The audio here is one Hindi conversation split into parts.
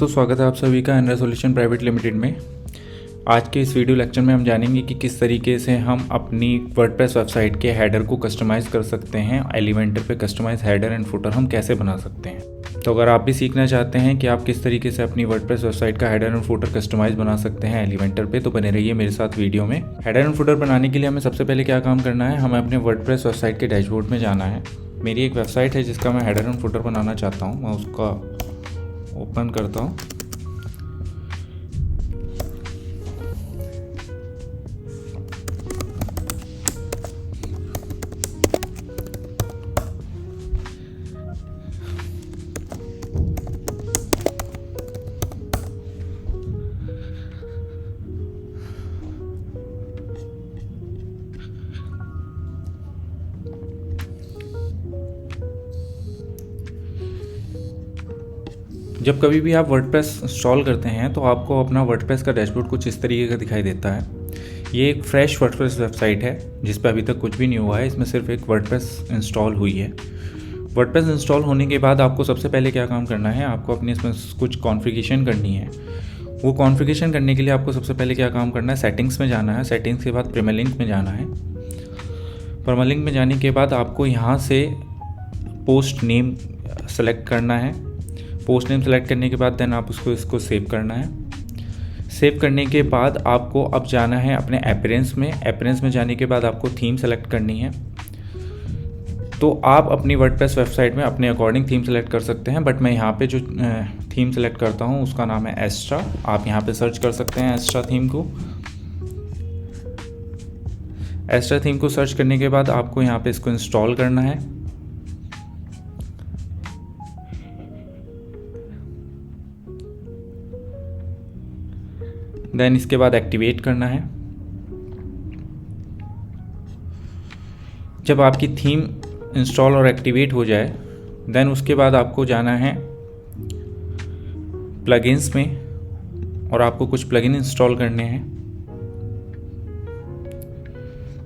तो स्वागत है आप सभी का एनरा सॉल्यूशन प्राइवेट लिमिटेड में। आज के इस वीडियो लेक्चर में हम जानेंगे कि किस तरीके से हम अपनी वर्डप्रेस वेबसाइट के हेडर को कस्टमाइज़ कर सकते हैं। एलिमेंटर पे कस्टमाइज हेडर एंड फुटर हम कैसे बना सकते हैं। तो अगर आप भी सीखना चाहते हैं कि आप किस तरीके से अपनी वर्डप्रेस वेबसाइट का हेडर एंड फुटर कस्टमाइज बना सकते हैं एलिमेंटर पे, तो बने रहिए मेरे साथ वीडियो में। हेडर एंड फुटर बनाने के लिए हमें सबसे पहले क्या काम करना है, हमें अपने वर्डप्रेस वेबसाइट के डैशबोर्ड में जाना है। मेरी एक वेबसाइट है जिसका मैं हेडर एंड फुटर बनाना चाहता हूँ। मैं उसका ओपन करता हूँ। जब कभी भी आप वर्डप्रेस इंस्टॉल करते हैं तो आपको अपना वर्डप्रेस का डैशबोर्ड कुछ इस तरीके का दिखाई देता है। ये एक फ्रेश वर्डप्रेस वेबसाइट है जिस पर अभी तक कुछ भी नहीं हुआ है। इसमें सिर्फ एक वर्डप्रेस इंस्टॉल हुई है। वर्डप्रेस इंस्टॉल होने के बाद आपको सबसे पहले क्या काम करना है, आपको अपनी इसमें कुछ कॉन्फ़िगरेशन करनी है। वो कॉन्फ़िगरेशन करने के लिए आपको सबसे पहले क्या काम करना है, सेटिंग्स में जाना है। सेटिंग्स के बाद परमालिंक में जाना है। परमालिंक में जाने के बाद आपको यहाँ से पोस्ट नेम सेलेक्ट करना है। पोस्ट नेम सेलेक्ट करने के बाद देन आप इसको सेव करना है। सेव करने के बाद आपको अब जाना है अपने अपीयरेंस में। अपीयरेंस में जाने के बाद आपको थीम सेलेक्ट करनी है। तो आप अपनी वर्डप्रेस वेबसाइट में अपने अकॉर्डिंग थीम सेलेक्ट कर सकते हैं, बट मैं यहाँ पे जो थीम सेलेक्ट करता हूँ उसका नाम है एस्ट्रा। आप यहाँ पे सर्च कर सकते हैं एस्ट्रा थीम को। एस्ट्रा थीम को सर्च करने के बाद आपको यहाँ पे इसको इंस्टॉल करना है। देन इसके बाद एक्टिवेट करना है। जब आपकी थीम इंस्टॉल और एक्टिवेट हो जाए देन उसके बाद आपको जाना है प्लगइन्स में और आपको कुछ प्लगइन इंस्टॉल करने हैं।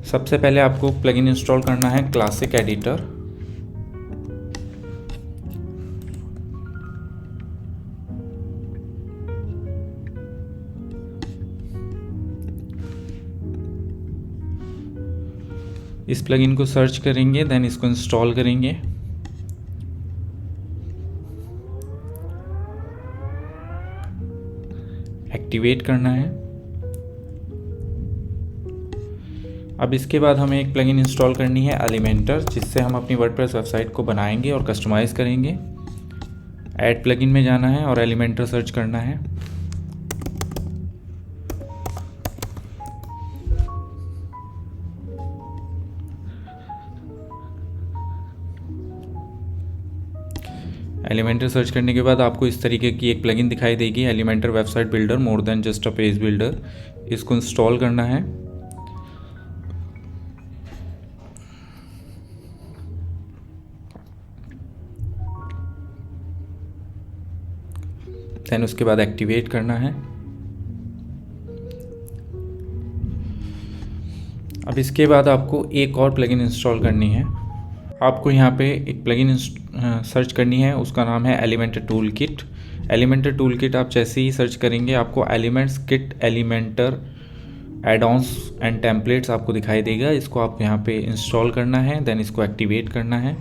सबसे पहले आपको प्लगइन इंस्टॉल करना है क्लासिक एडिटर। इस प्लगइन को सर्च करेंगे, देन इसको इंस्टॉल करेंगे। एक्टिवेट करना है। अब इसके बाद हमें एक प्लगइन इंस्टॉल करनी है एलिमेंटर, जिससे हम अपनी वर्डप्रेस वेबसाइट को बनाएंगे और कस्टमाइज करेंगे। ऐड प्लगइन में जाना है और एलिमेंटर सर्च करना है। एलिमेंटर सर्च करने के बाद आपको इस तरीके की एक प्लगइन दिखाई देगी, Elementor website builder more than just a page builder. इसको इंस्टॉल करना है। देन उसके बाद एक्टिवेट करना है। अब इसके बाद आपको एक और प्लगइन इंस्टॉल करनी है। आपको यहाँ पे एक प्लगइन सर्च करनी है, उसका नाम है Elementor tool kit. Elementor tool kit आप जैसे ही सर्च करेंगे आपको elements kit Elementor add-ons and templates आपको दिखाई देगा। इसको आप यहाँ पे इंस्टॉल करना है, देन इसको एक्टिवेट करना है।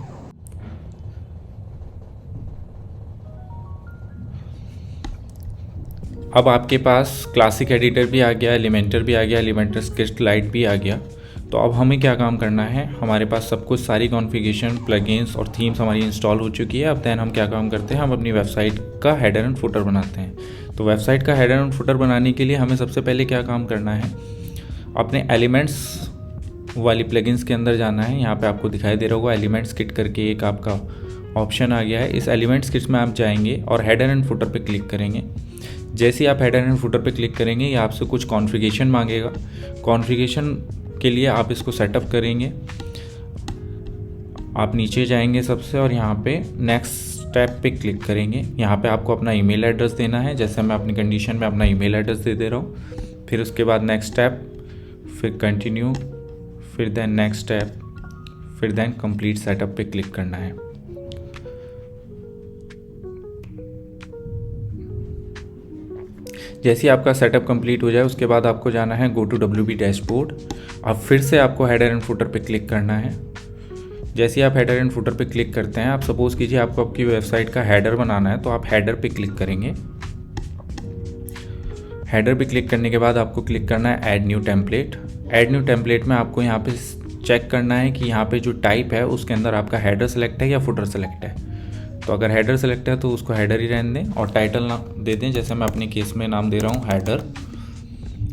अब आपके पास क्लासिक एडिटर भी आ गया, एलिमेंटर भी आ गया, एलिमेंटर स्किट लाइट भी आ गया। तो अब हमें क्या काम करना है, हमारे पास सब कुछ सारी कॉन्फ़िगरेशन प्लगइन्स और थीम्स हमारी इंस्टॉल हो चुकी है। अब देन हम क्या काम करते हैं, हम अपनी वेबसाइट का हेडर एंड फुटर बनाते हैं। तो वेबसाइट का हेडर एंड फुटर बनाने के लिए हमें सबसे पहले क्या काम करना है, अपने एलिमेंट्स वाली प्लगइन्स के अंदर जाना है। यहाँ पे आपको दिखाई दे रहा होगा एलिमेंट्स किट करके एक आपका ऑप्शन आ गया है। इस एलिमेंट्स किट में आप जाएंगे और हेडर एंड फुटर पे क्लिक करेंगे। जैसे ही आप हेडर एंड फुटर पे क्लिक करेंगे ये आपसे कुछ कॉन्फ़िगरेशन मांगेगा। कॉन्फ़िगरेशन के लिए आप इसको सेटअप करेंगे। आप नीचे जाएंगे सबसे और यहाँ पे नेक्स्ट स्टेप पे क्लिक करेंगे। यहाँ पे आपको अपना ईमेल एड्रेस देना है, जैसे मैं अपनी कंडीशन में अपना ईमेल एड्रेस दे रहा हूँ। फिर उसके बाद नेक्स्ट स्टेप, फिर कंटिन्यू, फिर देन नेक्स्ट स्टेप, फिर देन कंप्लीट सेटअप पे क्लिक करना है। जैसे ही आपका सेटअप कंप्लीट हो जाए उसके बाद आपको जाना है गो टू WP डैशबोर्ड। अब फिर से आपको हेडर एंड फुटर पे क्लिक करना है। जैसे ही आप हेडर एंड फुटर पे क्लिक करते हैं, आप सपोज़ कीजिए आपको आपकी वेबसाइट का हेडर बनाना है, तो आप हेडर पे क्लिक करेंगे। हेडर पे क्लिक करने के बाद आपको क्लिक करना है add new template. Add new template में आपको यहाँ पे चेक करना है कि यहाँ पे जो टाइप है उसके अंदर आपका हेडर सेलेक्ट है या फुटर सेलेक्ट है। तो अगर हेडर सेलेक्ट है तो उसको हेडर ही रहने दें और टाइटल नाम दे दें, जैसे मैं अपने केस में नाम दे रहा हूँ हेडर।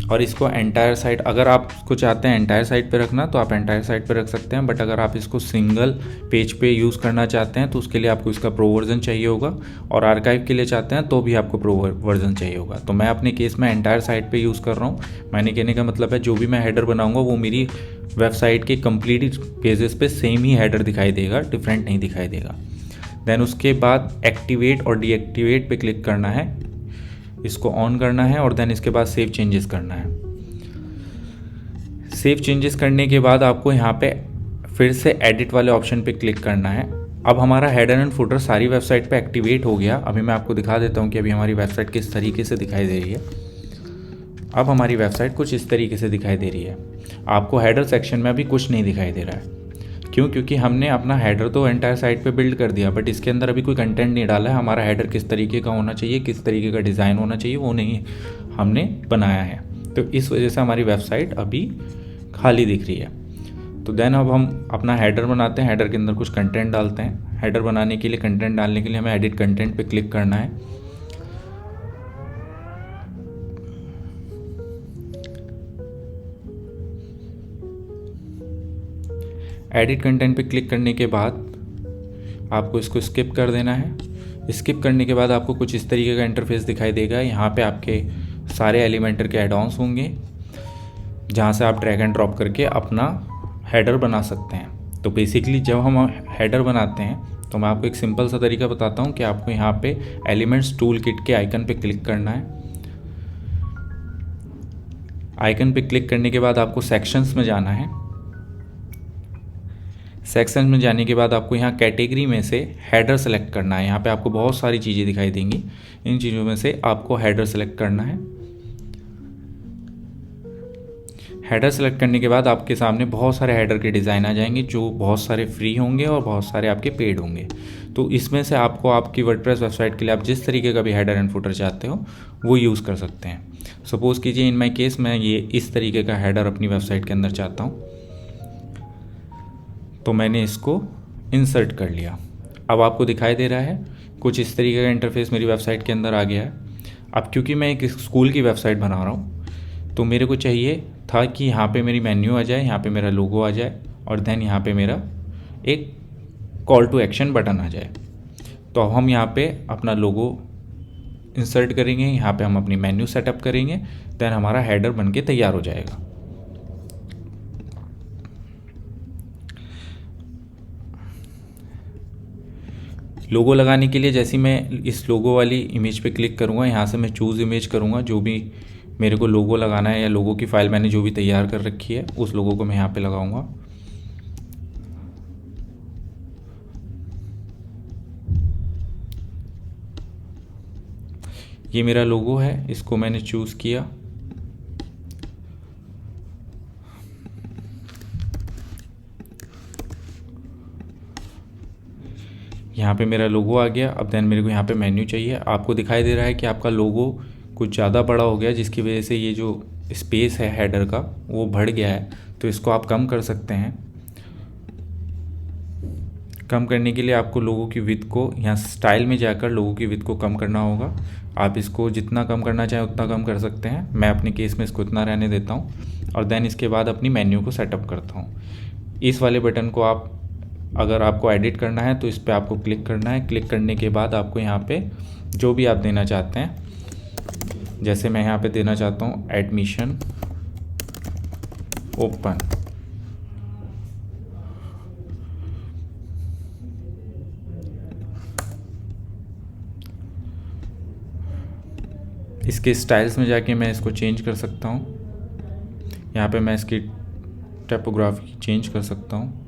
और इसको एंटायर साइट, अगर आप इसको चाहते हैं एंटायर साइट पे रखना तो आप एंटायर साइट पे रख सकते हैं, बट अगर आप इसको सिंगल पेज पे यूज़ करना चाहते हैं तो उसके लिए आपको इसका प्रो वर्जन चाहिए होगा, और आर्काइव के लिए चाहते हैं तो भी आपको प्रो वर्जन चाहिए होगा। तो मैं अपने केस में एंटायर साइट पे यूज़ कर रहा हूँ। मैंने कहने का मतलब है जो भी मैं हेडर बनाऊँगा वो मेरी वेबसाइट के कंप्लीट पेजेस पे सेम ही हेडर दिखाई देगा, डिफरेंट नहीं दिखाई देगा। देन उसके बाद एक्टिवेट और डीएक्टिवेट पे क्लिक करना है, इसको ऑन करना है, और देन इसके बाद सेव चेंजेस करना है। सेव चेंजेस करने के बाद आपको यहाँ पे फिर से एडिट वाले ऑप्शन पे क्लिक करना है। अब हमारा हेडर एंड फुटर सारी वेबसाइट पे एक्टिवेट हो गया। अभी मैं आपको दिखा देता हूँ कि अभी हमारी वेबसाइट किस तरीके से दिखाई दे रही है। अब हमारी वेबसाइट कुछ इस तरीके से दिखाई दे रही है। आपको हेडर सेक्शन में अभी कुछ नहीं दिखाई दे रहा है। क्यों? क्योंकि हमने अपना हेडर तो एंटायर साइट पे बिल्ड कर दिया, बट इसके अंदर अभी कोई कंटेंट नहीं डाला है। हमारा हेडर किस तरीके का होना चाहिए, किस तरीके का डिज़ाइन होना चाहिए, वो नहीं हमने बनाया है। तो इस वजह से हमारी वेबसाइट अभी खाली दिख रही है। तो देन अब हम अपना हेडर बनाते हैं, हेडर के अंदर कुछ कंटेंट डालते हैं। हेडर बनाने के लिए, कंटेंट डालने के लिए हमें एडिट कंटेंट पे क्लिक करना है। एडिट कंटेंट पे क्लिक करने के बाद आपको इसको स्किप कर देना है। स्किप करने के बाद आपको कुछ इस तरीके का इंटरफेस दिखाई देगा। यहाँ पे आपके सारे एलिमेंटर के एड ऑन्स होंगे, जहाँ से आप ड्रैग एंड ड्रॉप करके अपना हेडर बना सकते हैं। तो बेसिकली जब हम हेडर बनाते हैं तो मैं आपको एक सिंपल सा तरीका बताता हूँ कि आपको यहाँ पे एलिमेंट्स टूल किट के आइकन पे क्लिक करना है। आइकन पे क्लिक करने के बाद आपको सेक्शंस में जाना है। सेक्शन में जाने के बाद आपको यहाँ कैटेगरी में से हेडर सेलेक्ट करना है। यहाँ पे आपको बहुत सारी चीज़ें दिखाई देंगी, इन चीज़ों में से आपको हेडर सेलेक्ट करना है। हेडर सेलेक्ट करने के बाद आपके सामने बहुत सारे हेडर के डिज़ाइन आ जाएंगे, जो बहुत सारे फ्री होंगे और बहुत सारे आपके पेड होंगे। तो इसमें से आपको आपकी वर्डप्रेस वेबसाइट के लिए आप जिस तरीके का भी हेडर एंड फुटर चाहते हो वो यूज़ कर सकते हैं। सपोज़ कीजिए इन माई केस मैं ये इस तरीके का हेडर अपनी वेबसाइट के अंदर चाहता हूँ, तो मैंने इसको इंसर्ट कर लिया। अब आपको दिखाई दे रहा है कुछ इस तरीके का इंटरफेस मेरी वेबसाइट के अंदर आ गया है। अब क्योंकि मैं एक स्कूल की वेबसाइट बना रहा हूँ तो मेरे को चाहिए था कि यहाँ पे मेरी मेन्यू आ जाए, यहाँ पे मेरा लोगो आ जाए, और देन यहाँ पे मेरा एक कॉल टू एक्शन बटन आ जाए। तो अब हम यहाँ पे अपना लोगो इंसर्ट करेंगे, यहाँ पे हम अपनी मेन्यू सेटअप करेंगे, देन हमारा हेडर बन के तैयार हो जाएगा। लोगो लगाने के लिए जैसे मैं इस लोगो वाली इमेज पे क्लिक करूँगा, यहाँ से मैं चूज़ इमेज करूँगा, जो भी मेरे को लोगो लगाना है या लोगो की फ़ाइल मैंने जो भी तैयार कर रखी है उस लोगो को मैं यहाँ पे लगाऊंगा। ये मेरा लोगो है, इसको मैंने चूज़ किया। यहाँ पे मेरा लोगो आ गया। अब देन मेरे को यहाँ पे मेन्यू चाहिए। आपको दिखाई दे रहा है कि आपका लोगो कुछ ज़्यादा बड़ा हो गया, जिसकी वजह से ये जो स्पेस है हेडर का वो बढ़ गया है। तो इसको आप कम कर सकते हैं। कम करने के लिए आपको लोगों की विड्थ को यहाँ स्टाइल में जाकर लोगों की विड्थ को कम करना होगा। आप इसको जितना कम करना चाहें उतना कम कर सकते हैं। मैं अपने केस में इसको इतना रहने देता हूँ, और देन इसके बाद अपनी मेन्यू को सेटअप करता हूँ। इस वाले बटन को आप अगर आपको एडिट करना है तो इस पर आपको क्लिक करना है। क्लिक करने के बाद आपको यहाँ पे जो भी आप देना चाहते हैं, जैसे मैं यहाँ पे देना चाहता हूँ एडमिशन ओपन, इसके स्टाइल्स में जाके मैं इसको चेंज कर सकता हूँ। यहाँ पे मैं इसकी टाइपोग्राफी चेंज कर सकता हूँ।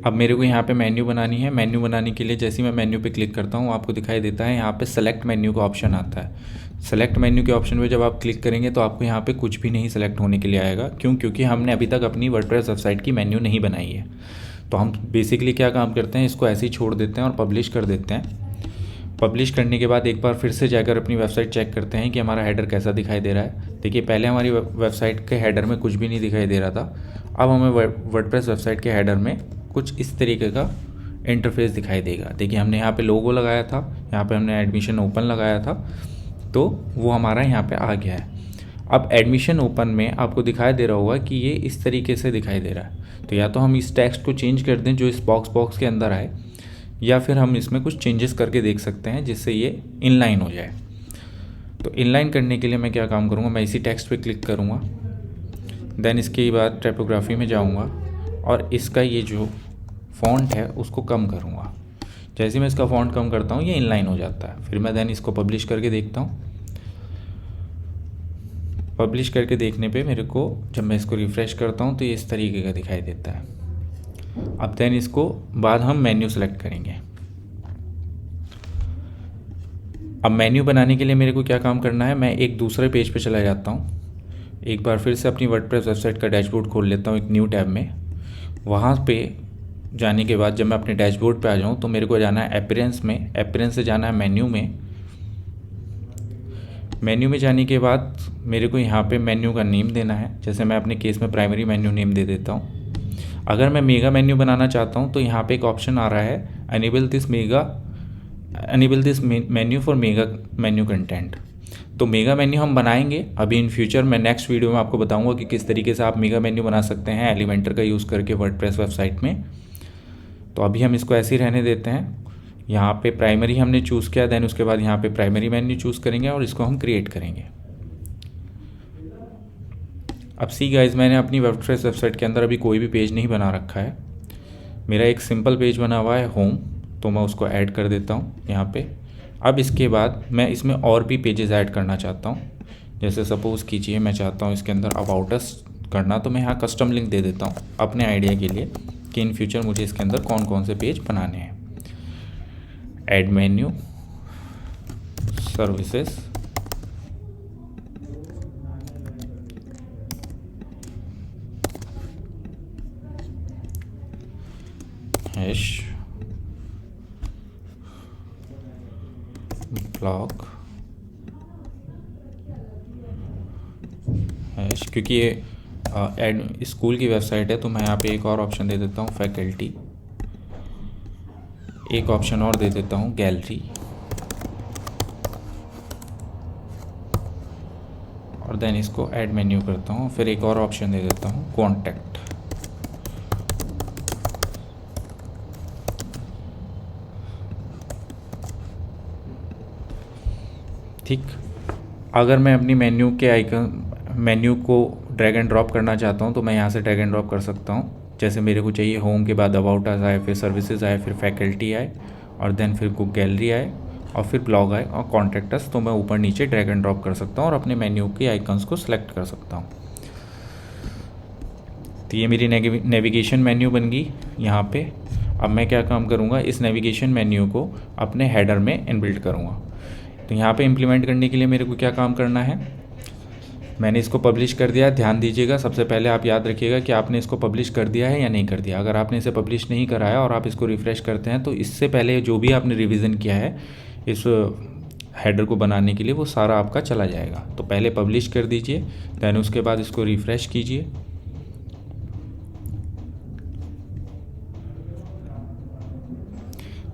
अब मेरे को यहाँ पे मेन्यू बनानी है। मेन्यू बनाने के लिए जैसे ही मैं मेन्यू पे क्लिक करता हूँ आपको दिखाई देता है यहाँ पे सेलेक्ट मेन्यू का ऑप्शन आता है। सेलेक्ट मेन्यू के ऑप्शन पे जब आप क्लिक करेंगे तो आपको यहाँ पे कुछ भी नहीं सेलेक्ट होने के लिए आएगा। क्यों? क्योंकि हमने अभी तक अपनी वर्डप्रेस वेबसाइट की मेन्यू नहीं बनाई है। तो हम बेसिकली क्या काम करते हैं, इसको ऐसे ही छोड़ देते हैं और पब्लिश कर देते हैं। पब्लिश करने के बाद एक बार फिर से जाकर अपनी वेबसाइट चेक करते हैं कि हमारा हेडर कैसा दिखाई दे रहा है। देखिए पहले हमारी वेबसाइट के हेडर में कुछ भी नहीं दिखाई दे रहा था। अब हमें वर्डप्रेस वेबसाइट के हेडर में कुछ इस तरीके का इंटरफेस दिखाई देगा। देखिए हमने यहाँ पे लोगो लगाया था, यहाँ पे हमने एडमिशन ओपन लगाया था, तो वो हमारा यहाँ पे आ गया है। अब एडमिशन ओपन में आपको दिखाई दे रहा होगा कि ये इस तरीके से दिखाई दे रहा है। तो या तो हम इस टेक्स्ट को चेंज कर दें जो इस बॉक्स के अंदर आए, या फिर हम इसमें कुछ चेंजेस करके देख सकते हैं जिससे ये इनलाइन हो जाए। तो इनलाइन करने के लिए मैं क्या काम करूँगा, मैं इसी टेक्स्ट पे क्लिक करूँगा, देन इसके बाद टाइपोग्राफी में जाऊँगा और इसका ये जो फ़ॉन्ट है उसको कम करूँगा। जैसे मैं इसका फ़ॉन्ट कम करता हूँ ये इनलाइन हो जाता है। फिर मैं देन इसको पब्लिश करके देखता हूँ। पब्लिश करके देखने पे मेरे को जब मैं इसको रिफ़्रेश करता हूँ तो ये इस तरीके का दिखाई देता है। अब देन इसको बाद हम मेन्यू सेलेक्ट करेंगे। अब मेन्यू बनाने के लिए मेरे को क्या काम करना है, मैं एक दूसरे पेज पे चला जाता हूँ। एक बार फिर से अपनी वर्डप्रेस वेबसाइट का डैशबोर्ड खोल लेता हूँ एक न्यू टैब में। वहाँ पे जाने के बाद जब मैं अपने डैशबोर्ड पे आ जाऊँ तो मेरे को जाना है अपीयरेंस में, अपीयरेंस से जाना है मेन्यू में। मेन्यू में जाने के बाद मेरे को यहाँ पे मेन्यू का नेम देना है। जैसे मैं अपने केस में प्राइमरी मेन्यू नेम दे देता हूँ। अगर मैं मेगा मेन्यू बनाना चाहता हूँ तो यहाँ पे एक ऑप्शन आ रहा है enable this menu for mega menu content. तो मेगा मेन्यू हम बनाएंगे अभी इन फ्यूचर। मैं नेक्स्ट वीडियो में आपको बताऊंगा कि किस तरीके से आप मेगा मेन्यू बना सकते हैं एलिमेंटर का यूज़ करके वर्डप्रेस वेबसाइट में। तो अभी हम इसको ऐसे ही रहने देते हैं। यहाँ पे प्राइमरी हमने चूज़ किया, देन उसके बाद यहाँ पे प्राइमरी मेन्यू चूज़ करेंगे और इसको हम क्रिएट करेंगे। अब सी गाइज, मैंने अपनी वर्डप्रेस वेबसाइट के अंदर अभी कोई भी पेज नहीं बना रखा है। मेरा एक सिंपल पेज बना हुआ है होम, तो मैं उसको ऐड कर देता हूँ यहाँ पे। अब इसके बाद मैं इसमें और भी पेजेस ऐड करना चाहता हूँ। जैसे सपोज़ कीजिए मैं चाहता हूँ इसके अंदर अबाउट अस करना, तो मैं यहाँ कस्टम लिंक दे देता हूँ अपने आइडिया के लिए कि इन फ्यूचर मुझे इसके अंदर कौन कौन से पेज बनाने हैं। Add menu, services, hash, blog, hash. क्योंकि ये स्कूल की वेबसाइट है तो मैं यहाँ पे एक और ऑप्शन दे देता हूँ फैकल्टी, एक ऑप्शन और दे देता हूँ गैलरी, और देन इसको ऐड मेन्यू करता हूँ। फिर एक और ऑप्शन दे देता हूँ कॉन्टैक्ट। ठीक। अगर मैं अपनी मेन्यू को ड्रैग एंड ड्रॉप करना चाहता हूँ तो मैं यहाँ से ड्रैग एंड ड्रॉप कर सकता हूँ। जैसे मेरे को चाहिए होम के बाद अबाउट अस आए, फिर सर्विसेज आए, फिर फैकल्टी आए, और देन फिर कुक गैलरी आए, और फिर ब्लॉग आए और कॉन्टैक्ट अस। तो मैं ऊपर नीचे ड्रैग एंड ड्रॉप कर सकता हूँ और अपने मेन्यू के आइकन्स को सिलेक्ट कर सकता हूँ। तो ये मेरी नेविगेशन मेन्यू बन गई यहाँ पे। अब मैं क्या काम करूँगा, इस नेविगेशन मेन्यू को अपने हेडर में इनबिल्ट करूँगा। तो यहाँ पे इम्प्लीमेंट करने के लिए मेरे को क्या काम करना है, मैंने इसको पब्लिश कर दिया। ध्यान दीजिएगा, सबसे पहले आप याद रखिएगा कि आपने इसको पब्लिश कर दिया है या नहीं कर दिया। अगर आपने इसे पब्लिश नहीं कराया और आप इसको रिफ़्रेश करते हैं तो इससे पहले जो भी आपने रिवीजन किया है इस हेडर को बनाने के लिए वो सारा आपका चला जाएगा। तो पहले पब्लिश कर दीजिए, दैन उसके बाद इसको रिफ़्रेश कीजिए।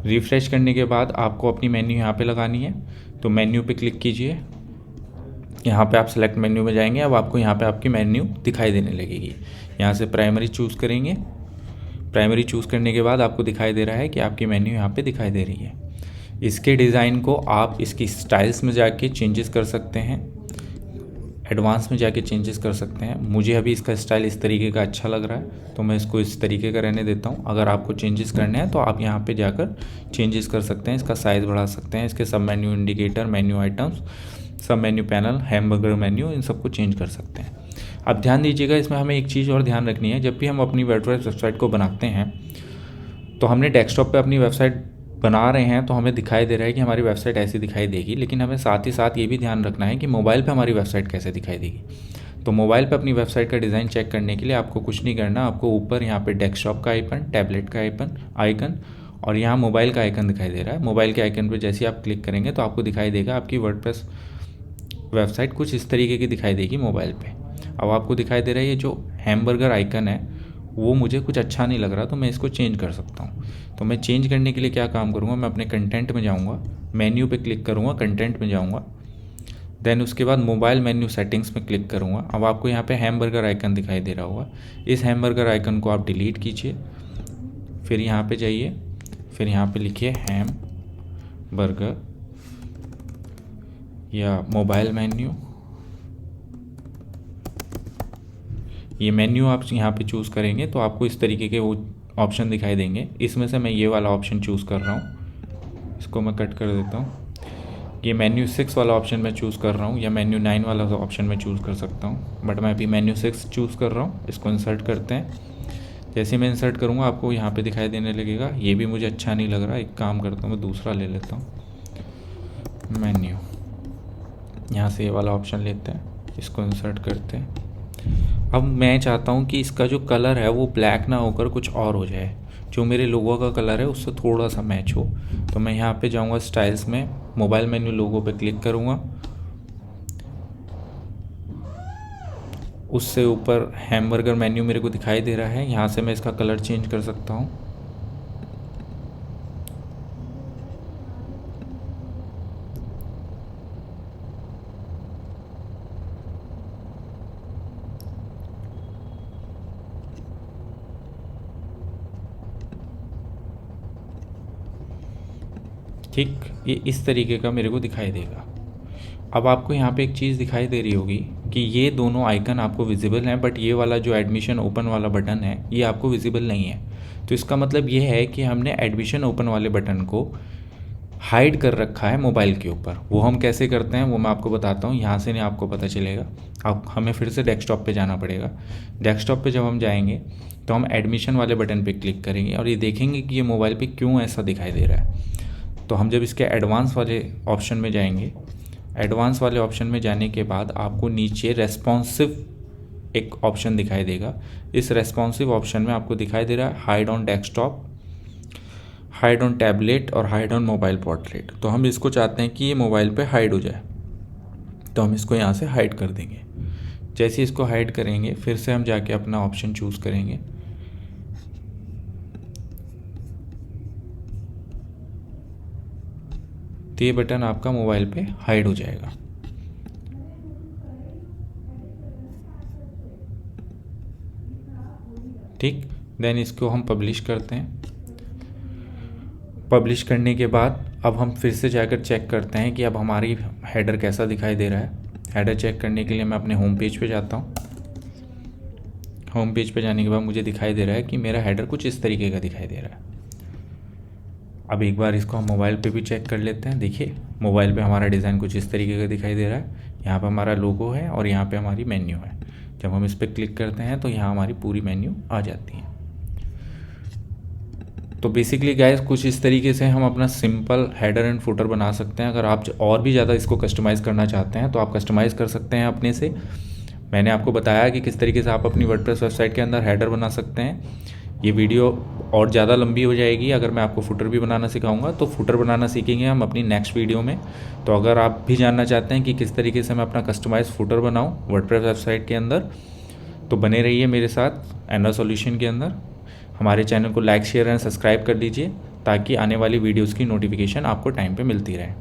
रिफ़्रेश करने के बाद आपको अपनी मेन्यू यहाँ पे लगानी है। तो मेन्यू पे क्लिक कीजिए, यहाँ पे आप सेलेक्ट मेन्यू में जाएंगे। अब आपको यहाँ पे आपकी मेन्यू दिखाई देने लगेगी। यहाँ से प्राइमरी चूज़ करेंगे। प्राइमरी चूज़ करने के बाद आपको दिखाई दे रहा है कि आपकी मेन्यू यहाँ पे दिखाई दे रही है। इसके डिज़ाइन को आप इसकी स्टाइल्स में जाके चेंजेस कर सकते हैं, एडवांस में जाके चेंजेस कर सकते हैं। मुझे अभी इसका स्टाइल इस तरीके का अच्छा लग रहा है तो मैं इसको इस तरीके का रहने देता हूँ। अगर आपको चेंजेस करने हैं तो आप यहाँ पे जाकर चेंजेस कर सकते हैं। इसका साइज़ बढ़ा सकते हैं, इसके सब मेन्यू इंडिकेटर, मेन्यू आइटम्स, सब मेन्यू पैनल, हैमबर्गर मेन्यू, इन सबको चेंज कर सकते हैं। अब ध्यान दीजिएगा, इसमें हमें एक चीज़ और ध्यान रखनी है। जब भी हम अपनी वर्डप्रेस वेबसाइट को बनाते हैं तो हमने डेस्कटॉप पे अपनी वेबसाइट बना रहे हैं तो हमें दिखाई दे रहा है कि हमारी वेबसाइट ऐसी दिखाई देगी, लेकिन हमें साथ ही साथ ये भी ध्यान रखना है कि मोबाइल पे हमारी वेबसाइट कैसे दिखाई देगी। तो मोबाइल पे अपनी वेबसाइट का डिज़ाइन चेक करने के लिए आपको कुछ नहीं करना, आपको ऊपर यहाँ पे डेस्कटॉप का आइकन, टैबलेट का आइकन और यहाँ मोबाइल का आइकन दिखाई दे रहा है। मोबाइल के आइकन पर जैसे आप क्लिक करेंगे तो आपको दिखाई देगा आपकी वर्डप्रेस वेबसाइट कुछ इस तरीके की दिखाई देगी मोबाइल पे। अब आपको दिखाई दे रहा है ये जो हैमबर्गर आइकन है वो मुझे कुछ अच्छा नहीं लग रहा, तो मैं इसको चेंज कर सकता हूँ। तो मैं चेंज करने के लिए क्या काम करूँगा, मैं अपने कंटेंट में जाऊँगा, मेन्यू पे क्लिक करूँगा, कंटेंट में जाऊँगा, देन उसके बाद मोबाइल मेन्यू सेटिंग्स में क्लिक करूँगा। अब आपको यहाँ पे हैमबर्गर आइकन दिखाई दे रहा होगा, इस हैमबर्गर आइकन को आप डिलीट कीजिए, फिर यहाँ पे जाइए, फिर यहाँ पे लिखिए हैम बर्गर या मोबाइल मेन्यू। ये मेन्यू आप यहाँ पे चूज़ करेंगे तो आपको इस तरीके के वो ऑप्शन दिखाई देंगे। इसमें से मैं ये वाला ऑप्शन चूज़ कर रहा हूँ, इसको मैं कट कर देता हूँ। ये मेन्यू 6 वाला ऑप्शन मैं चूज़ कर रहा हूँ या मेन्यू 9 वाला ऑप्शन मैं चूज़ कर सकता हूँ, बट मैं अभी मेन्यू 6 चूज़ कर रहा हूँ। इसको इंसर्ट करते हैं। जैसे मैं इंसर्ट करूँगा आपको यहाँ पे दिखाई देने लगेगा। ये भी मुझे अच्छा नहीं लग रहा, एक काम करता हूँ मैं दूसरा ले लेता हूँ, मेन्यू। यहाँ से ये वाला ऑप्शन लेते हैं, इसको इंसर्ट करते हैं। अब मैं चाहता हूँ कि इसका जो कलर है वो ब्लैक ना होकर कुछ और हो जाए, जो मेरे लोगो का कलर है उससे थोड़ा सा मैच हो। तो मैं यहाँ पे जाऊँगा स्टाइल्स में, मोबाइल मेन्यू लोगो पे क्लिक करूँगा, उससे ऊपर हैमबर्गर मेन्यू मेरे को दिखाई दे रहा है। यहाँ से मैं इसका कलर चेंज कर सकता हूँ। ठीक, ये इस तरीके का मेरे को दिखाई देगा। अब आपको यहाँ पे एक चीज़ दिखाई दे रही होगी कि ये दोनों आइकन आपको विजिबल हैं, बट ये वाला जो एडमिशन ओपन वाला बटन है ये आपको विजिबल नहीं है। तो इसका मतलब ये है कि हमने एडमिशन ओपन वाले बटन को हाइड कर रखा है मोबाइल के ऊपर। वो हम कैसे करते हैं वो मैं आपको बताता हूँ, यहाँ से नहीं आपको पता चलेगा। अब हमें फिर से डेस्कटॉप पे जाना पड़ेगा। डेस्कटॉप पे जब हम जाएंगे तो हम एडमिशन वाले बटन पे क्लिक करेंगे और ये देखेंगे कि ये मोबाइल पे क्यों ऐसा दिखाई दे रहा है। तो हम जब इसके एडवांस वाले ऑप्शन में जाएंगे, एडवांस वाले ऑप्शन में जाने के बाद आपको नीचे रेस्पॉन्सिव एक ऑप्शन दिखाई देगा। इस रेस्पॉन्सिव ऑप्शन में आपको दिखाई दे रहा है hide on desktop, hide on tablet और हाइड ऑन मोबाइल पोर्ट्रेट। तो हम इसको चाहते हैं कि ये मोबाइल पे हाइड हो जाए, तो हम इसको यहाँ से हाइड कर देंगे। जैसे इसको हाइड करेंगे फिर से हम जाके अपना ऑप्शन चूज़ करेंगे, तो ये बटन आपका मोबाइल पे हाइड हो जाएगा। ठीक, देन इसको हम पब्लिश करते हैं। पब्लिश करने के बाद अब हम फिर से जाकर चेक करते हैं कि अब हमारी हेडर कैसा दिखाई दे रहा है। हेडर चेक करने के लिए मैं अपने होम पेज पे जाता हूँ। होम पेज पे जाने के बाद मुझे दिखाई दे रहा है कि मेरा हेडर कुछ इस तरीके का दिखाई दे रहा है। अब एक बार इसको हम मोबाइल पे भी चेक कर लेते हैं। देखिए मोबाइल पे हमारा डिज़ाइन कुछ इस तरीके का दिखाई दे रहा है। यहाँ पे हमारा लोगो है और यहाँ पे हमारी मेन्यू है। जब हम इस पर क्लिक करते हैं तो यहाँ हमारी पूरी मेन्यू आ जाती है। तो बेसिकली गाइस कुछ इस तरीके से हम अपना सिंपल हेडर एंड फुटर बना सकते हैं। अगर आप और भी ज़्यादा इसको कस्टमाइज़ करना चाहते हैं तो आप कस्टमाइज़ कर सकते हैं अपने से। मैंने आपको बताया कि किस तरीके से आप अपनी वर्डप्रेस वेबसाइट के अंदर हेडर बना सकते हैं। ये वीडियो और ज़्यादा लंबी हो जाएगी अगर मैं आपको फुटर भी बनाना सिखाऊंगा। तो फुटर बनाना सीखेंगे हम अपनी नेक्स्ट वीडियो में। तो अगर आप भी जानना चाहते हैं कि किस तरीके से मैं अपना कस्टमाइज फुटर बनाऊं वर्डप्रेस वेबसाइट के अंदर, तो बने रहिए मेरे साथ एंड्रॉइड सॉल्यूशन के अंदर। हमारे चैनल को लाइक, शेयर एंड सब्सक्राइब कर दीजिए ताकि आने वाली वीडियोज़ की नोटिफिकेशन आपको टाइम पर मिलती रहे।